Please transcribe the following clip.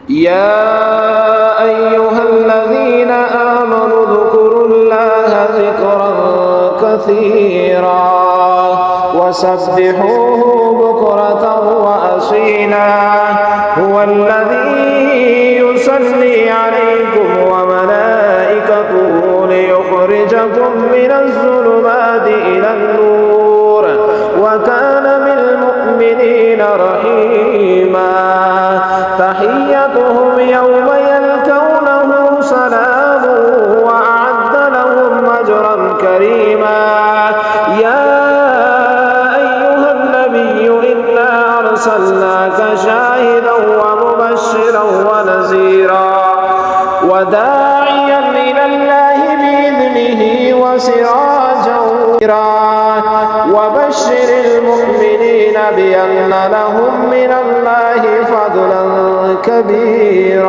يا أيها الذين آمنوا اذكروا الله ذكرا كثيرا وسبحوه بكرة وأصيلا هو الذي يصلي عليكم وملائكته ليخرجكم من الظلمات إلى النور وكان بالمؤمنين رحيما تحيتهم يوم يلقونه سلام وأعد لهم أجرا كريما يا أيها النبي إنا أرسلناك شاهدا ومبشرا ونذيرا وداعيا إلى الله بإذنه وسراجا منيرا وبشر المؤمنين بأن لهم من الله فضلا كبيرا.